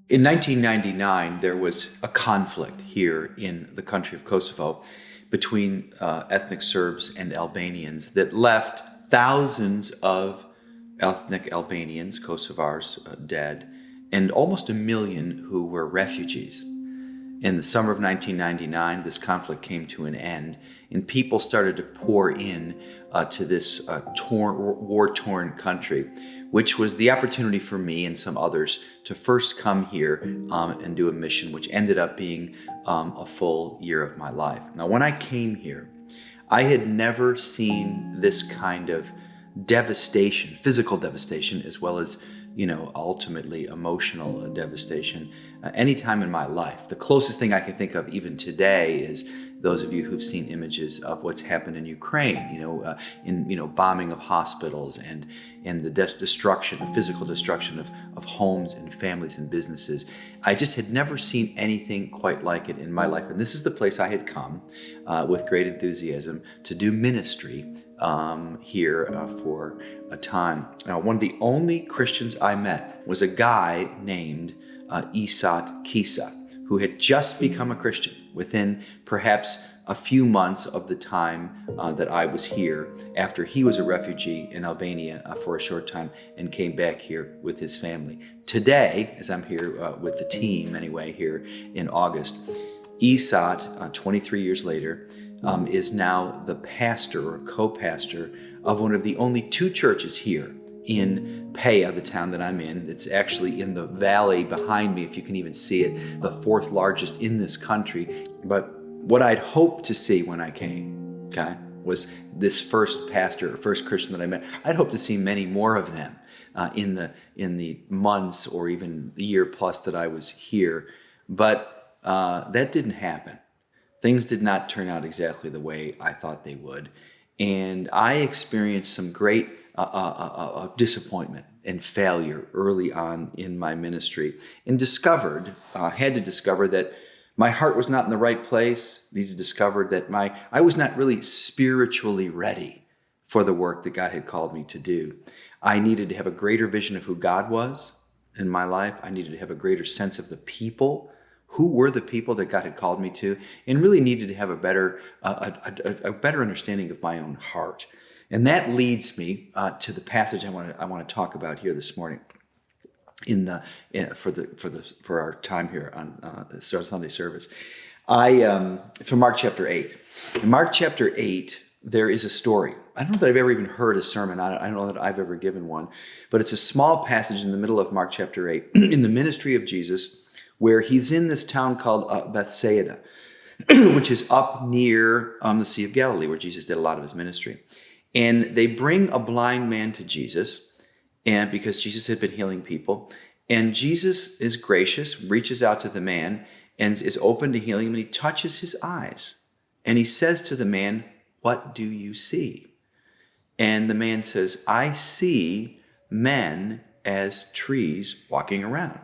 In 1999, there was a conflict here in the country of Kosovo between ethnic Serbs and Albanians that left thousands of ethnic Albanians, Kosovars, dead, and almost 1 million who were refugees. In the summer of 1999, this conflict came to an end, and people started to pour in to this war-torn country, which was the opportunity for me and some others to first come here and do a mission, which ended up being a full year of my life. Now, when I came here, I had never seen this kind of devastation, physical devastation, as well as, ultimately emotional devastation any time in my life. The closest thing I can think of even today is those of you who've seen images of what's happened in Ukraine, in bombing of hospitals and the destruction, the physical destruction of homes and families and businesses. I just had never seen anything quite like it in my life. And this is the place I had come with great enthusiasm to do ministry here for a time. Now, one of the only Christians I met was a guy named Isat Kisa, who had just become a Christian within perhaps a few months of the time that I was here, after he was a refugee in Albania for a short time and came back here with his family. Today, as I'm here with the team anyway, here in August, Isat, 23 years later, is now the pastor or co-pastor of one of the only two churches here in Pea, the town that I'm in. It's actually in the valley behind me, if you can even see it, the fourth largest in this country. But what I'd hoped to see when I came, was this first pastor or first Christian that I met. I'd hoped to see many more of them in the months or even the year plus that I was here. But that didn't happen. Things did not turn out exactly the way I thought they would. And I experienced some great disappointment and failure early on in my ministry, and had to discover that my heart was not in the right place. Needed to discover that I was not really spiritually ready for the work that God had called me to do. I needed to have a greater vision of who God was in my life. I needed to have a greater sense of the people. Who were the people that God had called me to, and really needed to have a better understanding of my own heart. And that leads me to the passage I want to talk about here this morning for our time here on Sunday service. From Mark chapter 8. In Mark chapter 8, there is a story. I don't know that I've ever even heard a sermon on it. I don't know that I've ever given one, but it's a small passage in the middle of Mark chapter 8 in the ministry of Jesus, where he's in this town called Bethsaida, which is up near the Sea of Galilee, where Jesus did a lot of his ministry. And they bring a blind man to Jesus, and because Jesus had been healing people, and Jesus is gracious, reaches out to the man, and is open to healing him, and he touches his eyes. And he says to the man, "What do you see?" And the man says, "I see men as trees walking around."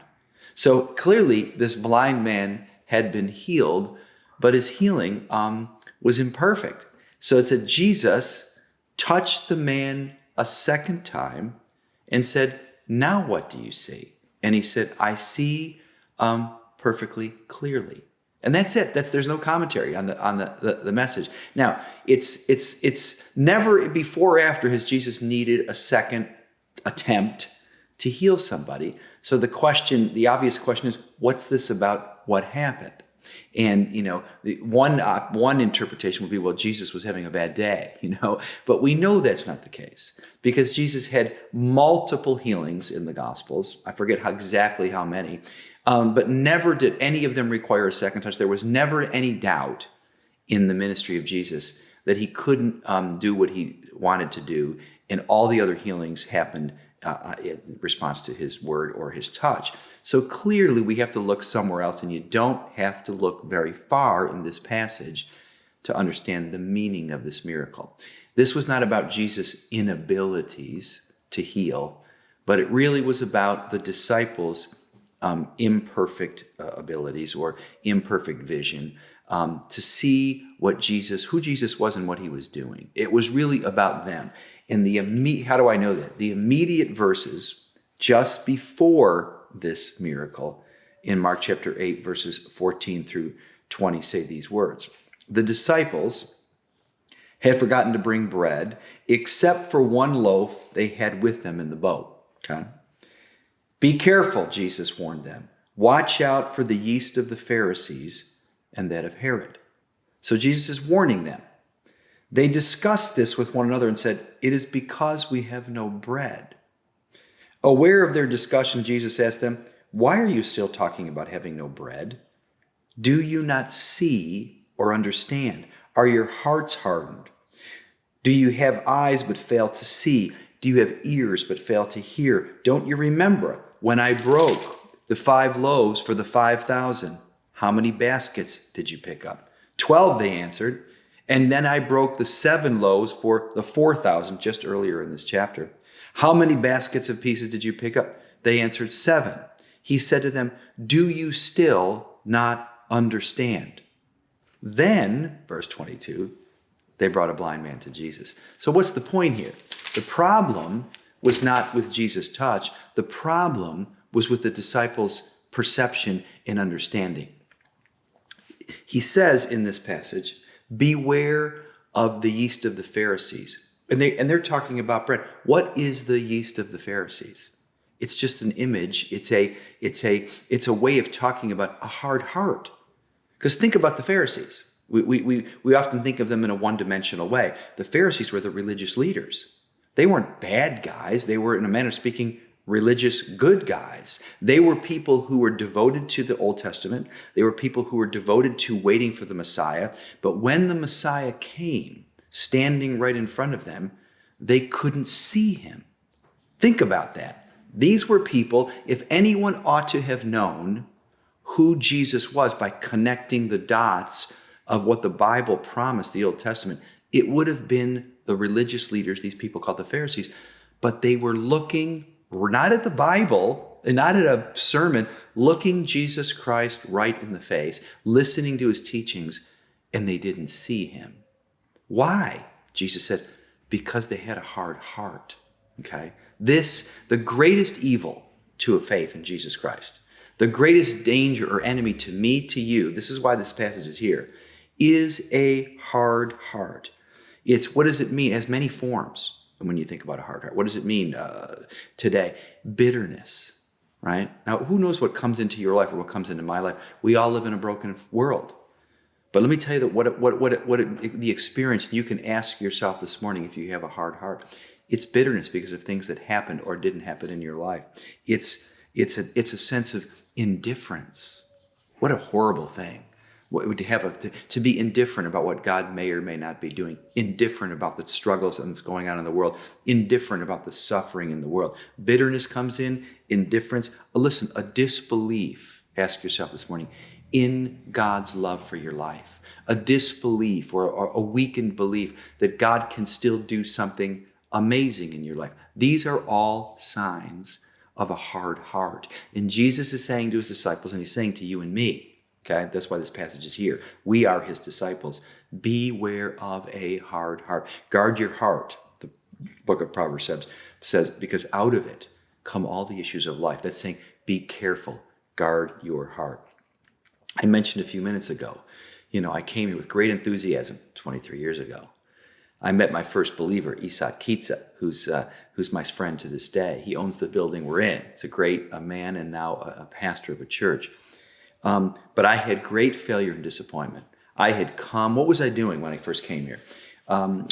So clearly, this blind man had been healed, but his healing was imperfect. So it said Jesus touched the man a second time and said, "Now what do you see?" And he said, "I see perfectly clearly." And that's it. There's no commentary on the message. Now, it's never before or after has Jesus needed a second attempt to heal somebody. So the obvious question is, what's this about? What happened? And, one interpretation would be, well, Jesus was having a bad day, but we know that's not the case, because Jesus had multiple healings in the Gospels. I forget exactly how many, but never did any of them require a second touch. There was never any doubt in the ministry of Jesus that he couldn't do what he wanted to do, and all the other healings happened in response to his word or his touch. So clearly we have to look somewhere else, and you don't have to look very far in this passage to understand the meaning of this miracle. This was not about Jesus' inabilities to heal, but it really was about the disciples' imperfect abilities or imperfect vision to see who Jesus was and what he was doing. It was really about them. And how do I know that? The immediate verses just before this miracle in Mark chapter 8, verses 14 through 20 say these words. The disciples had forgotten to bring bread, except for one loaf they had with them in the boat. Okay? Be careful, Jesus warned them. Watch out for the yeast of the Pharisees and that of Herod. So Jesus is warning them. They discussed this with one another and said, it is because we have no bread. Aware of their discussion, Jesus asked them, why are you still talking about having no bread? Do you not see or understand? Are your hearts hardened? Do you have eyes but fail to see? Do you have ears but fail to hear? Don't you remember when I broke the 5 loaves for the 5,000? How many baskets did you pick up? 12, they answered. And then I broke the 7 loaves for the 4,000 just earlier in this chapter. How many baskets of pieces did you pick up? They answered 7. He said to them, do you still not understand? Then, verse 22, they brought a blind man to Jesus. So what's the point here? The problem was not with Jesus' touch. The problem was with the disciples' perception and understanding. He says in this passage, beware of the yeast of the Pharisees. And they're talking about bread. What is the yeast of the Pharisees? It's just an image. It's a way of talking about a hard heart. Because think about the Pharisees. We often think of them in a one-dimensional way. The Pharisees were the religious leaders. They weren't bad guys. They were, in a manner of speaking, religious good guys. They were people who were devoted to the Old Testament. They were people who were devoted to waiting for the Messiah. But when the Messiah came, standing right in front of them, they couldn't see him. Think about that. These were people, if anyone ought to have known who Jesus was by connecting the dots of what the Bible promised, the Old Testament, it would have been the religious leaders, these people called the Pharisees. But they were looking not at the Bible and not at a sermon, looking Jesus Christ right in the face, listening to his teachings, and they didn't see him. Why? Jesus said, because they had a hard heart. Okay? The greatest evil to a faith in Jesus Christ, the greatest danger or enemy to me, to you, this is why this passage is here, is a hard heart. What does it mean? It has many forms when you think about a hard heart. What does it mean today? Bitterness, right? Now, who knows what comes into your life or what comes into my life? We all live in a broken world. But let me tell you that the experience, you can ask yourself this morning if you have a hard heart. It's bitterness because of things that happened or didn't happen in your life. It's a sense of indifference. What a horrible thing. To be indifferent about what God may or may not be doing, indifferent about the struggles that's going on in the world, indifferent about the suffering in the world. Bitterness comes in, indifference. Listen, a disbelief, ask yourself this morning, in God's love for your life. A disbelief or a weakened belief that God can still do something amazing in your life. These are all signs of a hard heart. And Jesus is saying to his disciples, and he's saying to you and me, okay, that's why this passage is here. We are his disciples. Beware of a hard heart. Guard your heart, the book of Proverbs says, because out of it come all the issues of life. That's saying, be careful, guard your heart. I mentioned a few minutes ago, I came here with great enthusiasm 23 years ago. I met my first believer, Isaac Kitsa, who's my friend to this day. He owns the building we're in. He's a great man and now a pastor of a church. But I had great failure and disappointment. What was I doing when I first came here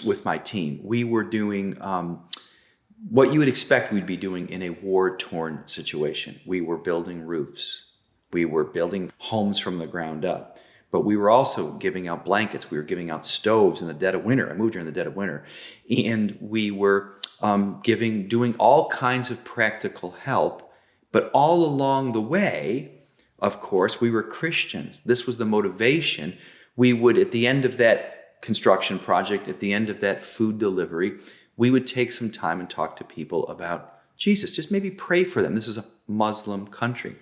with my team? We were doing what you would expect we'd be doing in a war-torn situation. We were building roofs. We were building homes from the ground up. But we were also giving out blankets. We were giving out stoves in the dead of winter. I moved here in the dead of winter. And we were doing all kinds of practical help. But all along the way, of course, we were Christians. This was the motivation. We would, at the end of that construction project, at the end of that food delivery, we would take some time and talk to people about Jesus. Just maybe pray for them. This is a Muslim country.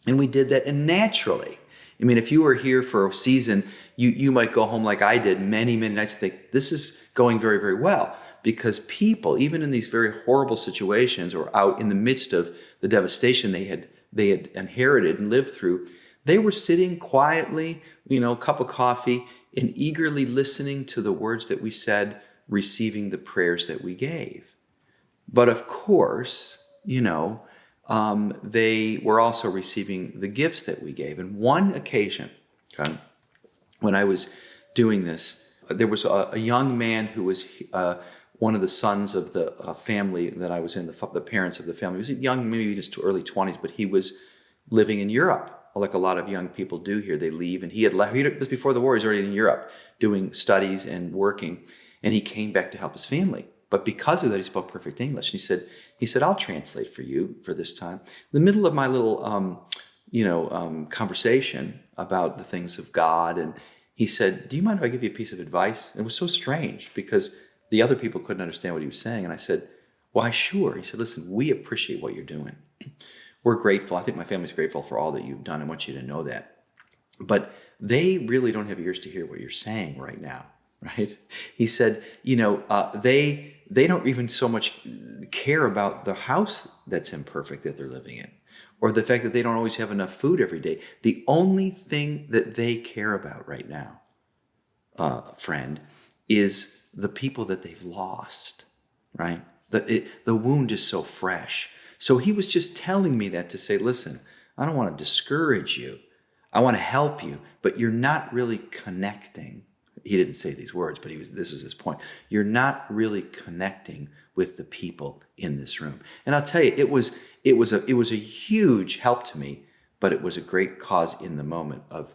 And we did that, and naturally, if you were here for a season, you might go home like I did many, many nights and think, this is going very, very well. Because people, even in these very horrible situations or out in the midst of the devastation, they had they had inherited and lived through, they were sitting quietly, a cup of coffee, and eagerly listening to the words that we said, receiving the prayers that we gave. But of course, they were also receiving the gifts that we gave. And one occasion, okay, when I was doing this, there was a young man who was one of the sons of the family that I was in, the parents of the family. He was young, maybe in his early 20s, but he was living in Europe, like a lot of young people do here. They leave, and he had left. It was before the war. He was already in Europe doing studies and working, and he came back to help his family. But because of that, he spoke perfect English. And he said, I'll translate for you for this time. In the middle of my little, conversation about the things of God, and he said, do you mind if I give you a piece of advice? And it was so strange because the other people couldn't understand what he was saying. And I said, why, sure. He said, listen, we appreciate what you're doing. We're grateful. I think my family's grateful for all that you've done. I want you to know that. But they really don't have ears to hear what you're saying right now, right? He said, they don't even so much care about the house that's imperfect that they're living in, or the fact that they don't always have enough food every day. The only thing that they care about right now, friend, is the people that they've lost, right? The wound is so fresh. So he was just telling me that to say, listen, I don't want to discourage you. I want to help you, but you're not really connecting. He didn't say these words, but this was his point. You're not really connecting with the people in this room. And I'll tell you, it was a huge help to me, but it was a great cause in the moment of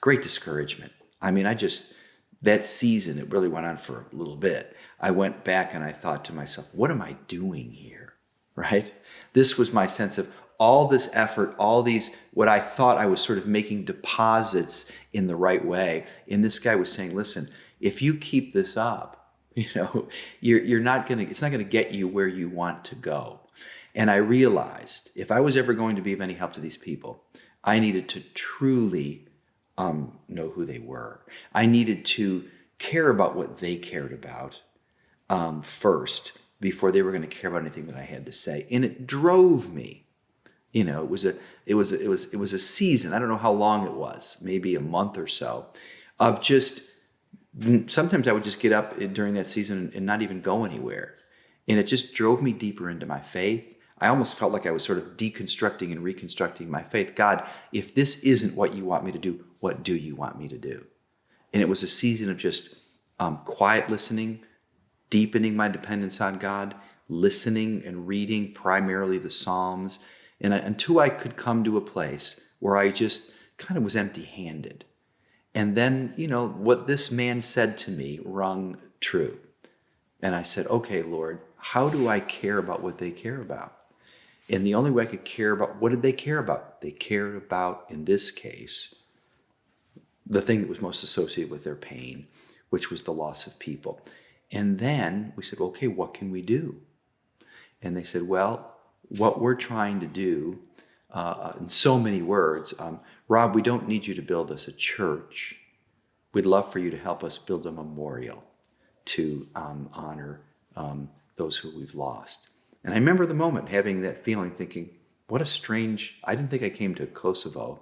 great discouragement. I mean, that season, it really went on for a little bit. I went back and I thought to myself, what am I doing here, right? This was my sense of all this effort, all these, what I thought I was sort of making deposits in the right way. And this guy was saying, listen, if you keep this up, you're not going to, it's not going to get you where you want to go. And I realized if I was ever going to be of any help to these people, I needed to truly know who they were. I needed to care about what they cared about first before they were going to care about anything that I had to say. And it drove me. It was a season. I don't know how long it was, maybe a month or so, of just, sometimes I would just get up during that season and not even go anywhere. And it just drove me deeper into my faith. I almost felt like I was sort of deconstructing and reconstructing my faith. God, if this isn't what you want me to do, what do you want me to do? And it was a season of just quiet listening, deepening my dependence on God, listening and reading primarily the Psalms, and until I could come to a place where I just kind of was empty-handed. And then, what this man said to me rung true. And I said, okay, Lord, how do I care about what they care about? And the only way I could care about, what did they care about? They cared about, in this case, the thing that was most associated with their pain, which was the loss of people. And then we said, okay, what can we do? And they said, well, what we're trying to do, in so many words, Rob, we don't need you to build us a church. We'd love for you to help us build a memorial to honor those who we've lost. And I remember the moment having that feeling, thinking, what a strange, I didn't think I came to Kosovo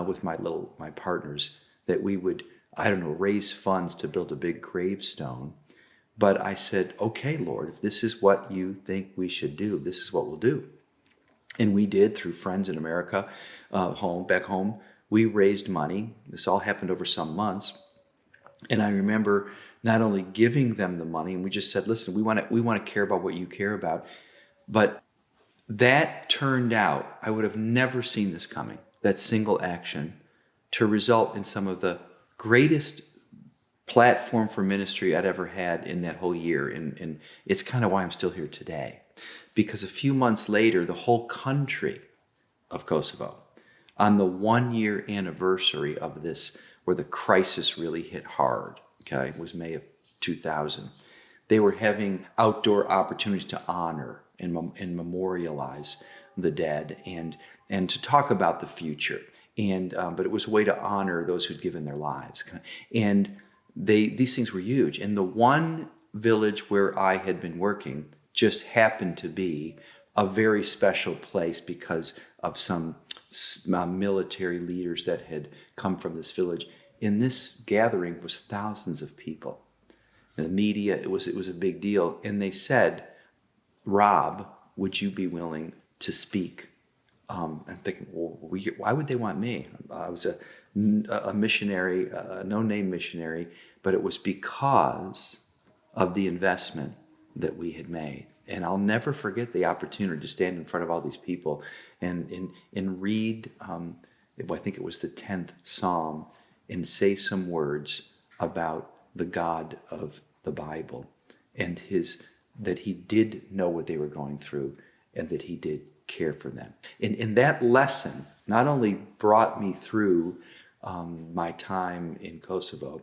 with my partners, that we would, raise funds to build a big gravestone. But I said, okay, Lord, if this is what you think we should do, this is what we'll do. And we did, through friends in America, back home, we raised money. This all happened over some months. And I remember not only giving them the money, and we just said, listen, we want to care about what you care about. But that turned out, I would have never seen this coming, that single action, to result in some of the greatest platform for ministry I'd ever had in that whole year. And it's kind of why I'm still here today. Because a few months later, the whole country of Kosovo, on the 1-year anniversary of this, where the crisis really hit hard, okay, it was May of 2000, they were having outdoor opportunities to honor and memorialize the dead and to talk about the future. And but it was a way to honor those who'd given their lives. And these things were huge. And the one village where I had been working just happened to be a very special place because of some military leaders that had come from this village. In this gathering was thousands of people. The media, it was a big deal. And they said, Rob, would you be willing to speak? I'm thinking, well, why would they want me? I was a missionary, a no-name missionary, but it was because of the investment that we had made. And I'll never forget the opportunity to stand in front of all these people and read, I think it was the 10th Psalm, and say some words about the God of the Bible and that he did know what they were going through and that he did care for them. And that lesson not only brought me through my time in Kosovo,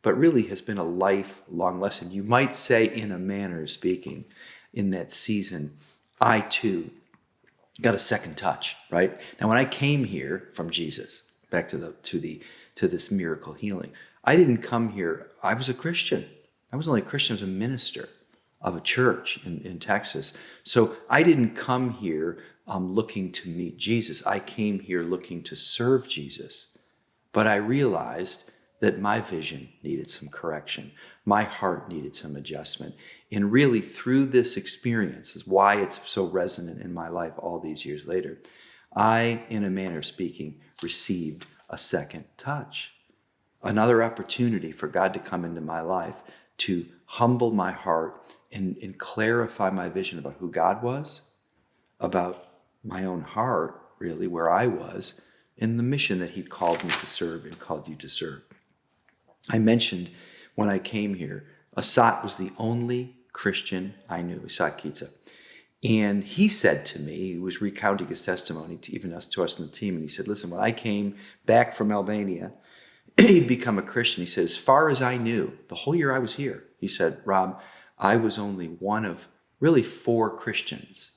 but really has been a lifelong lesson. You might say, in a manner of speaking, in that season, I too got a second touch, right? Now, when I came here from Jesus, back to this miracle healing, I didn't come here, I was a Christian. I was only a Christian, I was a minister of a church in Texas. So I didn't come here looking to meet Jesus. I came here looking to serve Jesus. But I realized that my vision needed some correction. My heart needed some adjustment. And really, through this experience is why it's so resonant in my life all these years later. I, in a manner of speaking, received a second touch. Another opportunity for God to come into my life to humble my heart and clarify my vision about who God was, about my own heart, really, where I was, and the mission that he'd called me to serve and called you to serve. I mentioned when I came here, Asat was the only Christian I knew, Asat Kitsa. And he said to me, he was recounting his testimony to us in the team, and he said, listen, when I came back from Albania, he'd become a Christian. He said, as far as I knew, the whole year I was here, he said, Rob, I was only one of really 4 Christians.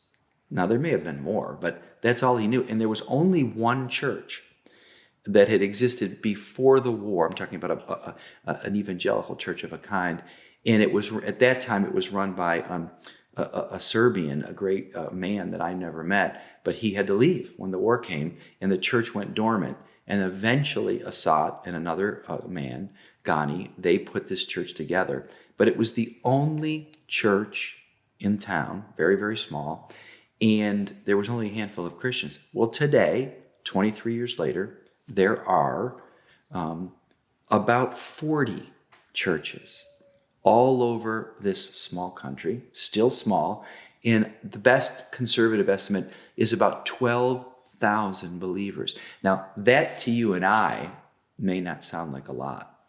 Now, there may have been more, but that's all he knew. And there was only one church that had existed before the war. I'm talking about an evangelical church of a kind. And it was, at that time, it was run by a Serbian, a great man that I never met, but he had to leave when the war came, and the church went dormant. And eventually, Asad and another man, Ghani, they put this church together. But it was the only church in town, very, very small, and there was only a handful of Christians. Well, today, 23 years later, there are about 40 churches all over this small country, still small, and the best conservative estimate is about 12,000 believers. Now, that to you and I may not sound like a lot,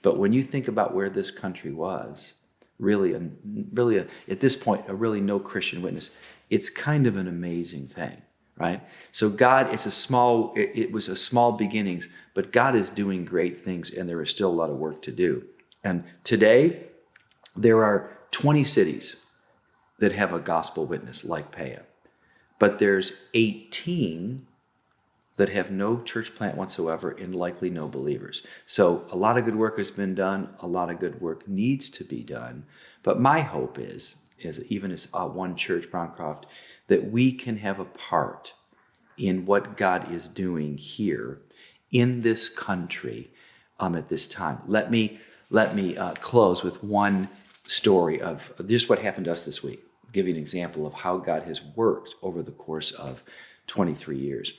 but when you think about where this country was, really, at this point, a really no Christian witness, it's kind of an amazing thing, right? So God, it was a small beginnings, but God is doing great things, and there is still a lot of work to do. And today, there are 20 cities that have a gospel witness like Paya, but there's 18 that have no church plant whatsoever and likely no believers. So a lot of good work has been done. A lot of good work needs to be done. But my hope is even as one church, Browncroft, that we can have a part in what God is doing here in this country at this time. Let me close with one story of just what happened to us this week. I'll give you an example of how God has worked over the course of 23 years.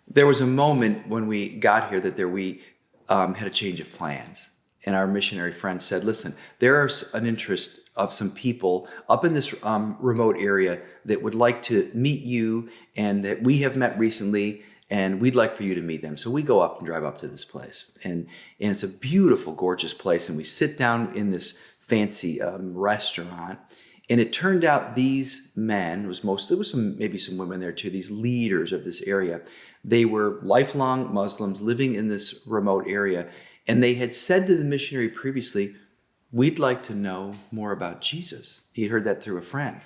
There was a moment when we got here that we had a change of plans. And our missionary friend said, listen, there's an interest of some people up in this remote area that would like to meet you and that we have met recently, and we'd like for you to meet them. So we go up and drive up to this place. And it's a beautiful, gorgeous place. And we sit down in this fancy restaurant. And it turned out these men, there was maybe some women there too, these leaders of this area. They were lifelong Muslims living in this remote area. And they had said to the missionary previously, we'd like to know more about Jesus. He heard that through a friend.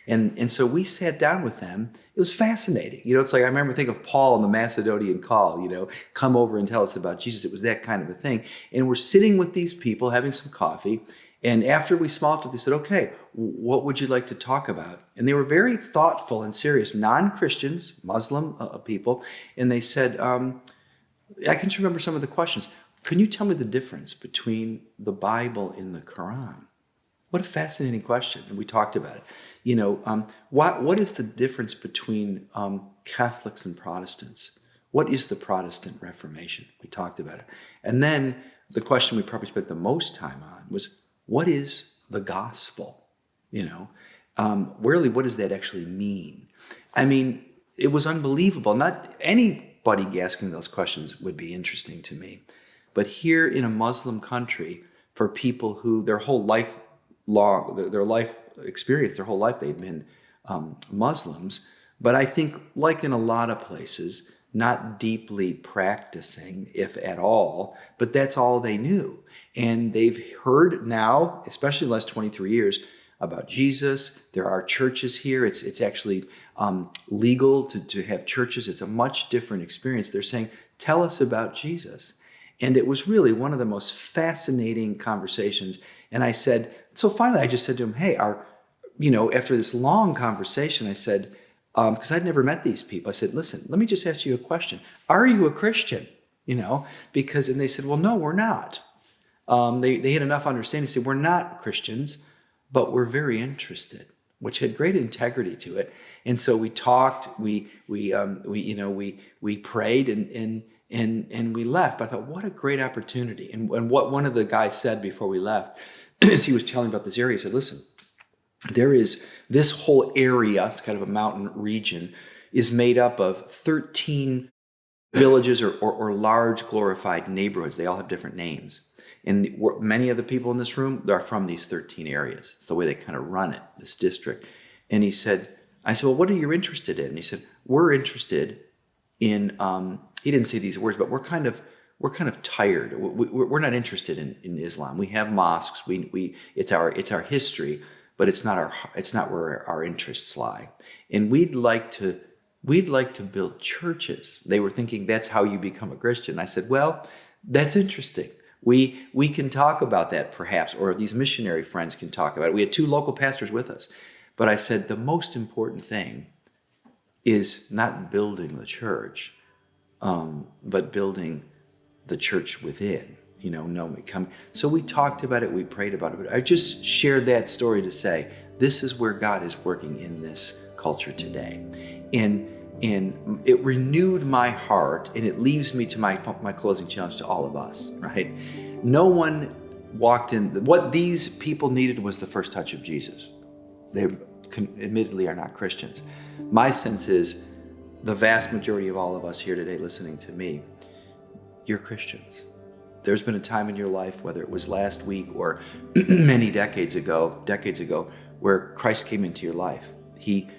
And so we sat down with them. It was fascinating. It's like I remember thinking of Paul in the Macedonian call, come over and tell us about Jesus. It was that kind of a thing. And we're sitting with these people having some coffee. And after we small talked, they said, okay, what would you like to talk about? And they were very thoughtful and serious, non-Christians, Muslim people. And they said, I can just remember some of the questions. Can you tell me the difference between the Bible and the Quran? What a fascinating question. And we talked about it. What is the difference between Catholics and Protestants? What is the Protestant Reformation? We talked about it. And then the question we probably spent the most time on was, what is the gospel? Really, what does that actually mean? I mean, it was unbelievable. Not anybody asking those questions would be interesting to me. But here in a Muslim country, for people who their whole life they've been Muslims, but I think, like in a lot of places, not deeply practicing, if at all, but that's all they knew. And they've heard now, especially the last 23 years, about Jesus. There are churches here. It's actually legal to have churches. It's a much different experience. They're saying, tell us about Jesus. And it was really one of the most fascinating conversations. And I said, so finally I just said to him, hey, after this long conversation, I said, because I'd never met these people, I said, listen, let me just ask you a question. Are you a Christian? And they said, well, no, we're not. They had enough understanding to say, we're not Christians, but we're very interested, which had great integrity to it. And so we talked, we prayed and we left. But I thought, what a great opportunity. And what one of the guys said before we left, as he was telling about this area, he said, listen, there is this whole area, it's kind of a mountain region, is made up of 13 villages or large glorified neighborhoods. They all have different names. And many of the people in this room, they're from these 13 areas. It's the way they kind of run it, this district. And I said, well, what are you interested in? And he said, we're interested in, he didn't say these words, but we're kind of tired. We're not interested in Islam. We have mosques. It's our history, but it's not where our interests lie. And we'd like to build churches. They were thinking that's how you become a Christian. I said, well, that's interesting. We can talk about that perhaps, or these missionary friends can talk about it. We had 2 local pastors with us. But I said, the most important thing is not building the church, but building the church within, So we talked about it, we prayed about it. But I just shared that story to say, this is where God is working in this culture today. And it renewed my heart, and it leaves me to my closing challenge to all of us, right? No one walked in. What these people needed was the first touch of Jesus. They admittedly are not Christians. My sense is the vast majority of all of us here today listening to me, you're Christians. There's been a time in your life, whether it was last week or many decades ago, where Christ came into your life. He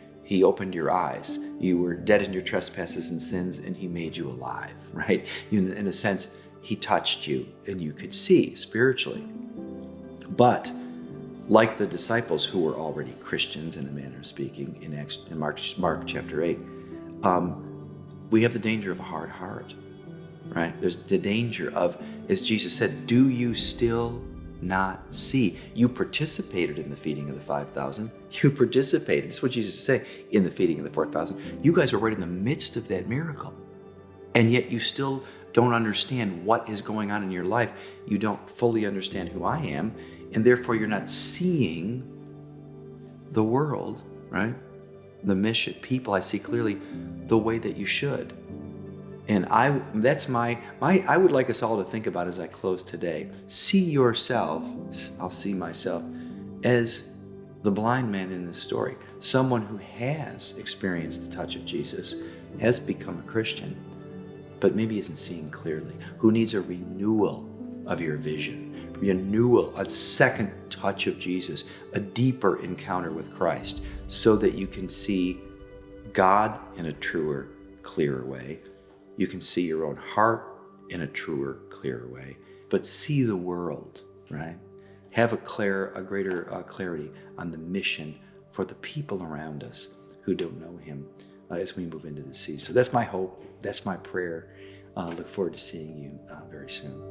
opened your eyes. You were dead in your trespasses and sins, and he made you alive, right? In a sense, he touched you, and you could see spiritually. But like the disciples who were already Christians in a manner of speaking in Mark chapter 8, we have the danger of a hard heart, right? There's the danger of, as Jesus said, do you still not see? You participated in the feeding of the 5,000. You participated, that's what Jesus said, in the feeding of the 4,000. You guys are right in the midst of that miracle. And yet you still don't understand what is going on in your life. You don't fully understand who I am, and therefore you're not seeing the world, right? The mission, people I see clearly the way that you should. And I would like us all to think about as I close today, see yourself, I'll see myself, as the blind man in this story, someone who has experienced the touch of Jesus, has become a Christian, but maybe isn't seeing clearly, who needs a renewal of your vision, renewal, a second touch of Jesus, a deeper encounter with Christ, so that you can see God in a truer, clearer way. You can see your own heart in a truer, clearer way, but see the world, right? Have a greater clarity on the mission for the people around us who don't know him as we move into the season. So that's my hope. That's my prayer. Look forward to seeing you very soon.